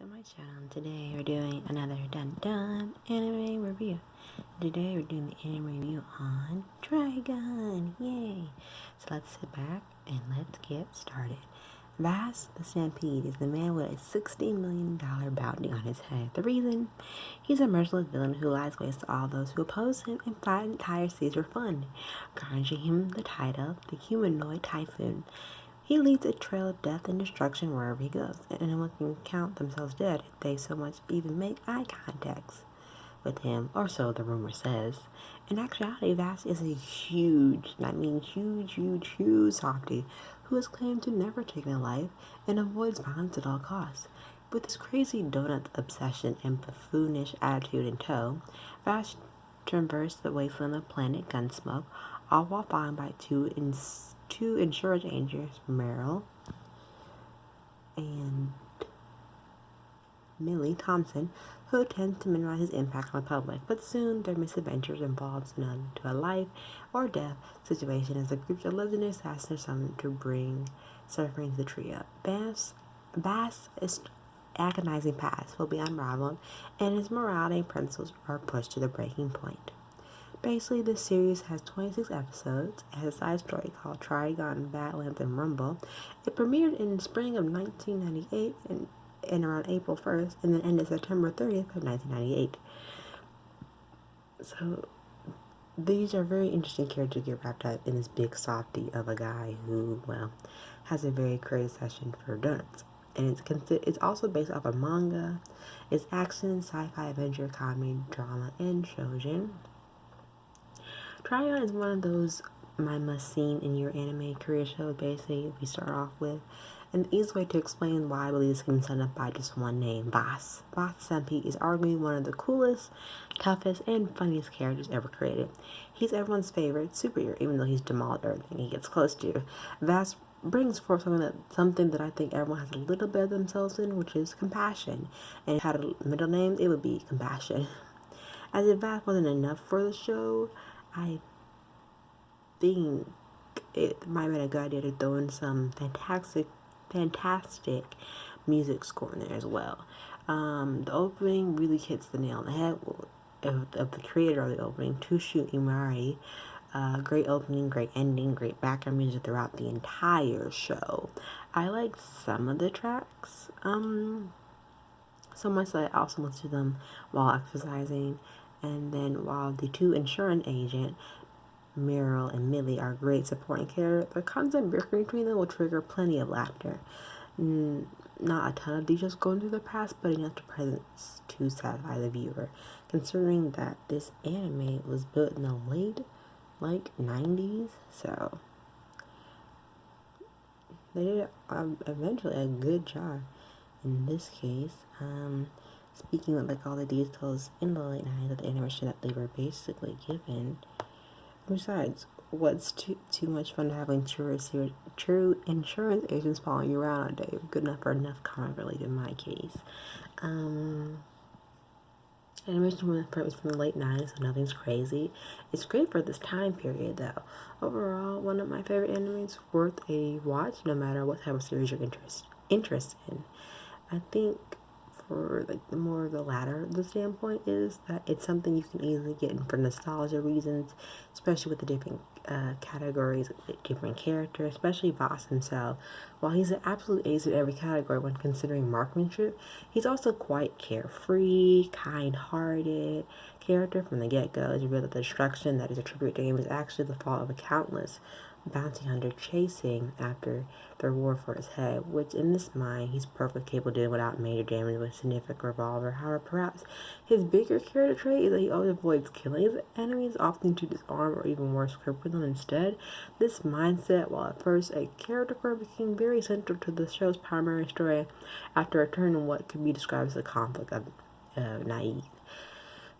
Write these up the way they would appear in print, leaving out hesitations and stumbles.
to my channel. Today we're doing another dun dun anime review. Today we're doing the anime review on Trigun. Yay! So let's sit back and let's get started. Vash the Stampede is the man with a $60 million bounty on his head. The reason? He's a merciless villain who lies waste to all those who oppose him and fight entire seas for fun, garnering him the title, the Humanoid Typhoon. He leaves a trail of death and destruction wherever he goes, and anyone can count themselves dead if they so much even make eye contact with him, or so the rumor says. In actuality, Vash is a huge softie who has claimed to never take a life and avoids violence at all costs. With his crazy donut obsession and buffoonish attitude in tow, Vash traversed the wasteland of planet Gunsmoke, all while followed by two insurance agents, Meryl and Millie Thompson, who attempts to minimize his impact on the public, but soon their misadventures involves a life or death situation as the group's legendary assassins are summoned to bring suffering to the trio. Vash's agonizing past will be unraveled, and his morality principles are pushed to the breaking point. Basically, this series has 26 episodes. It has a side story called Trigun, Badlands, and Rumble. It premiered in spring of 1998 and around April 1st, and then ended September 30th of 1998. So, these are very interesting characters to get wrapped up in this big softy of a guy who, well, has a very crazy session for donuts. And it's also based off a manga. It's action, sci-fi, adventure, comedy, drama, and shoujo. Trigun is one of those my must-seen in your anime career shows, basically, we start off with. And the easiest way to explain why I believe this can be summed up by just one name, Vash. Vash the Stampede is arguably one of the coolest, toughest, and funniest characters ever created. He's everyone's favorite superhero, even though he's demolished everything he gets close to. Vash brings forth something that I think everyone has a little bit of themselves in, which is compassion. And if it had a middle name, it would be Compassion. As if Vash wasn't enough for the show, I think it might have been a good idea to throw in some fantastic music score in there as well. The opening really hits the nail on the head of the creator of the opening, Tushu Imari. Great opening, great ending, great background music throughout the entire show. I like some of the tracks, so much that I also listen to them while exercising. And then while the two insurance agents, Meryl and Millie, are great supporting characters, the constant bickering between them will trigger plenty of laughter. Not a ton of details going through the past, but enough to presence to satisfy the viewer, considering that this anime was built in the late 90s, so they did eventually a good job in this case. Speaking of all the details in the late 90s of the animation that they were basically given. Besides, what's too much fun to having true insurance agents following you around all day? Good enough for enough comic relief in my case. Animation was from the late 90s, so nothing's crazy. It's great for this time period, though. Overall, one of my favorite animes, worth a watch, no matter what type of series you're interested in. I think for the more of the latter, the standpoint is that it's something you can easily get in for nostalgia reasons, especially with the different categories, different characters, especially Vash himself. While he's an absolute ace in every category when considering marksmanship, he's also quite carefree, kind-hearted character from the get-go. It's revealed that the destruction that is attributed to him is actually the fault of a countless bounty hunter chasing after the reward for his head, which in this mind he's perfectly capable of doing without major damage with a significant revolver. However, perhaps his bigger character trait is that he always avoids killing his enemies, often to disarm or even worse, cripple them instead. This mindset, while at first a character quirk, became very central to the show's primary story after a turn in what could be described as a conflict of naive.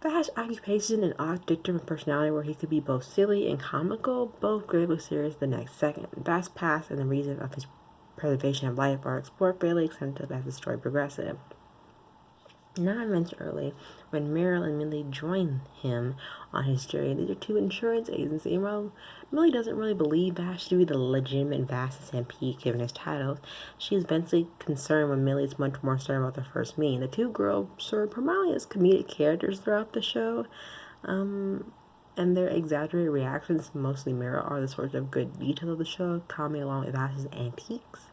Vash's occupation and odd different personality where he could be both silly and comical, both gravely serious the next second. Vash's past and the reason of his preservation of life are explored fairly extensively as the story progresses. Now I mentioned earlier, when Meryl and Millie join him on his journey, these are two insurance agents. And while Millie doesn't really believe Vash to be the legitimate Vash the Stampede given his titles, she's eventually concerned when Millie is much more certain about their first meeting. The two girls serve primarily as comedic characters throughout the show, and their exaggerated reactions mostly mirror are the source of good detail of the show, comedy along with Vash's antiques.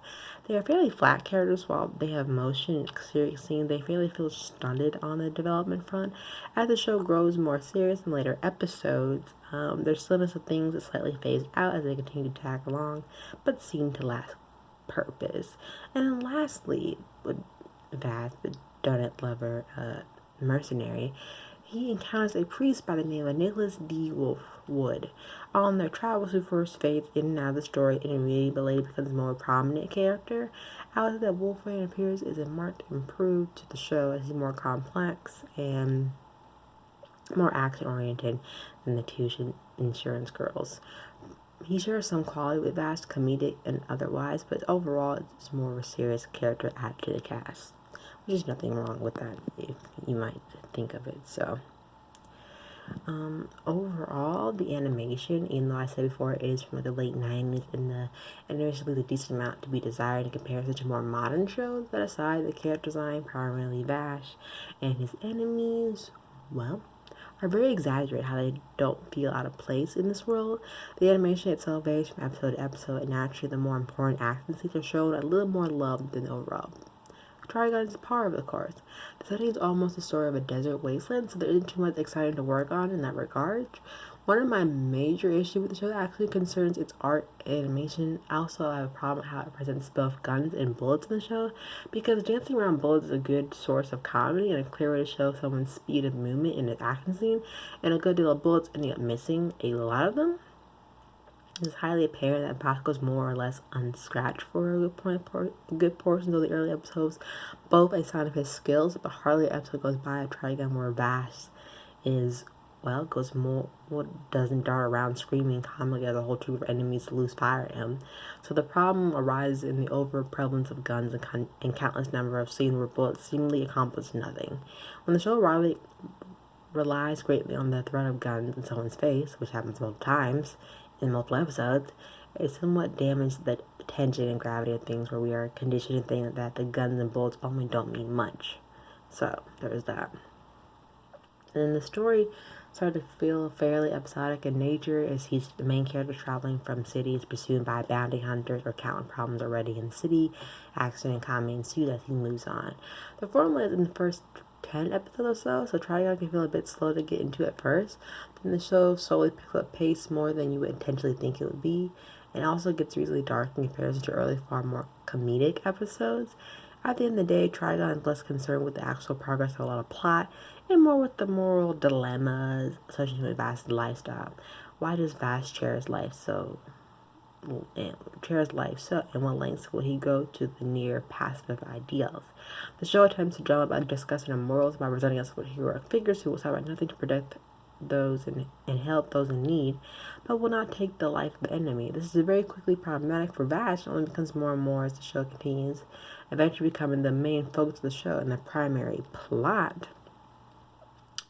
They are fairly flat characters while they have motion and serious scenes. They fairly feel stunted on the development front. As the show grows more serious in later episodes, their slowness of things is slightly phased out as they continue to tag along, but seem to last purpose. And then lastly, with Vash, the donut lover mercenary, he encounters a priest by the name of Nicholas D. Wolfwood. On their travels, who first fades in and out of the story intermediately, but later becomes a more prominent character. I would say that Wolfwood appears is a marked improvement to the show as he's more complex and more action-oriented than the two insurance girls. He shares some quality with Vash, comedic and otherwise, but overall it's more of a serious character added to the cast. There's nothing wrong with that if you might think of it. So overall, the animation, even though I said before it is from the late 90s and the animation leaves a decent amount to be desired in comparison to more modern shows, that aside, the character design, primarily Vash and his enemies, well, are very exaggerated how they don't feel out of place in this world. The animation itself varies from episode to episode, and naturally the more important action scenes are shown a little more love than overall. Trigun is part of the course. The setting is almost the story of a desert wasteland, so there isn't too much exciting to work on in that regard. One of my major issues with the show actually concerns its art and animation. Also, I have a problem with how it presents both guns and bullets in the show, because dancing around bullets is a good source of comedy and a clear way to show someone's speed of movement in an action scene, and a good deal of bullets ending up missing a lot of them. It's highly apparent that Pascal was more or less unscratched for a good portion of the early episodes, both a sign of his skills, but hardly an episode goes by a Trigun where Vash is, well, goes more, doesn't dart around screaming comically as a whole troop of enemies to lose fire at him. So the problem arises in the over-prevalence of guns and countless number of scenes where bullets seemingly accomplish nothing. When the show relies greatly on the threat of guns in someone's face, which happens multiple times in multiple episodes, it somewhat damages the tension and gravity of things where we are conditioned to think that the guns and bullets only don't mean much. So, there's that. And the story started to feel fairly episodic in nature as he's the main character traveling from cities pursued by bounty hunters or counting problems already in the city. Action and comedy ensues as he moves on. The formula is in the first 10 episodes or so Trigun can feel a bit slow to get into at first. Then the show slowly picks up pace more than you would intentionally think it would be, and also gets reasonably dark in comparison to early, far more comedic episodes. At the end of the day, Trigun is less concerned with the actual progress of a lot of plot and more with the moral dilemmas associated with Vash's lifestyle. Why does Vash cherish life so? And what lengths will he go to the near passive ideals? The show attempts to drama by discussing our morals by presenting us with heroic figures who will sacrifice nothing to protect those and help those in need, but will not take the life of the enemy. This is very quickly problematic for Vash, and only becomes more and more as the show continues, eventually becoming the main focus of the show and the primary plot.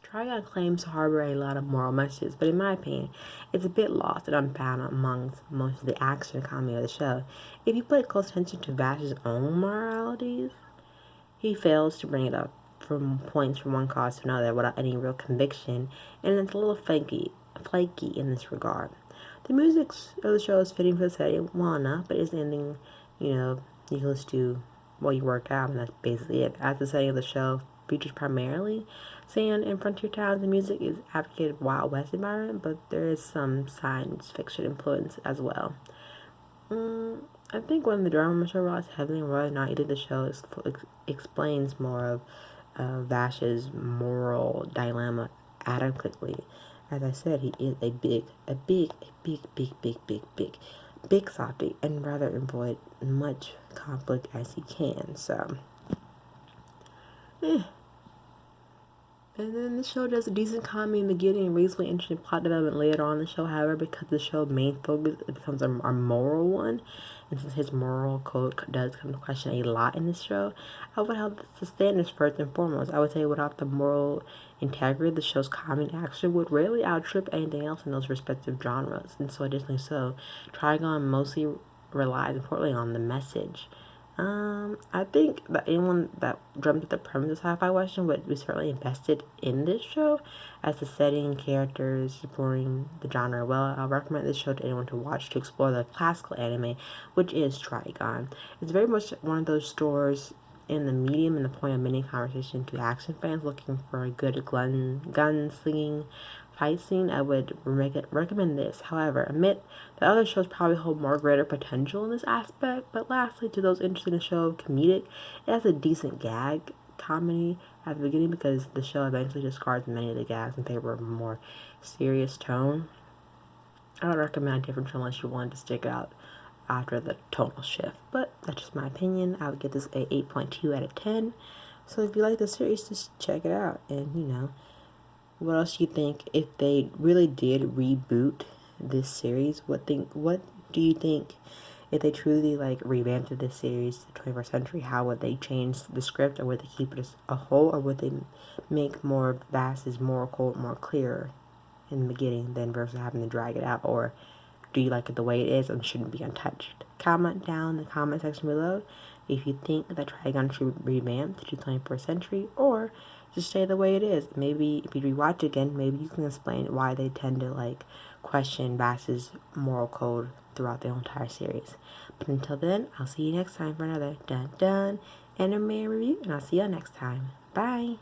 Trigun claims to harbor a lot of moral messages, but in my opinion, it's a bit lost and unfound amongst most of the action and comedy of the show. If you pay close attention to Vash's own moralities, he fails to bring it up from points from one cause to another without any real conviction, and it's a little flaky in this regard. The music of the show is fitting for the setting well enough, but isn't anything, needless to while you work out, and that's basically it. As the setting of the show features primarily sand and frontier towns, the music is advocated Wild West environment, but there is some science fiction influence as well. I think when the drama show relies heavily on whether or not either the show explains more of Vash's moral dilemma adequately. As I said, he is a big softy, and rather avoid much conflict as he can. So, And then the show does a decent comedy in the beginning and reasonably interesting plot development later on in the show. However, because the show's main focus it becomes a moral one, and since his moral code does come to question a lot in this show, I would have the standards first and foremost. I would say without the moral integrity, the show's comedy action would rarely outstrip anything else in those respective genres. And so, additionally, Trigun mostly relies importantly on the message. I think that anyone that dreamt of the premise of sci-fi western would be certainly invested in this show, as the setting, characters, supporting the genre well. I'll recommend this show to anyone to watch to explore the classical anime, which is Trigun. It's very much one of those stories in the medium and the point of many conversation to action fans looking for a good gun slinging fight scene. I would recommend this. However, admit the other shows probably hold more greater potential in this aspect. But lastly, to those interested in the show comedic, it has a decent gag comedy at the beginning because the show eventually discards many of the gags in favor of a more serious tone. I would recommend a different show unless you wanted to stick out after the tonal shift. But that's just my opinion. I would give this a 8.2 out of 10. So if you like the series, just check it out. And what else do you think if they really did reboot this series? What do you think if they truly revamped this series to the 21st century? How would they change the script, or would they keep it as a whole, or would they make more Vash's moral code more clear in the beginning than versus having to drag it out? Or do you like it the way it is and shouldn't be untouched? Comment down in the comment section below if you think that Trigun should be revamped to the 21st century, or just stay the way it is. Maybe if you rewatch it again, maybe you can explain why they tend to question Vash's moral code throughout the entire series. But until then, I'll see you next time for another dun dun anime review, and I'll see you next time. Bye.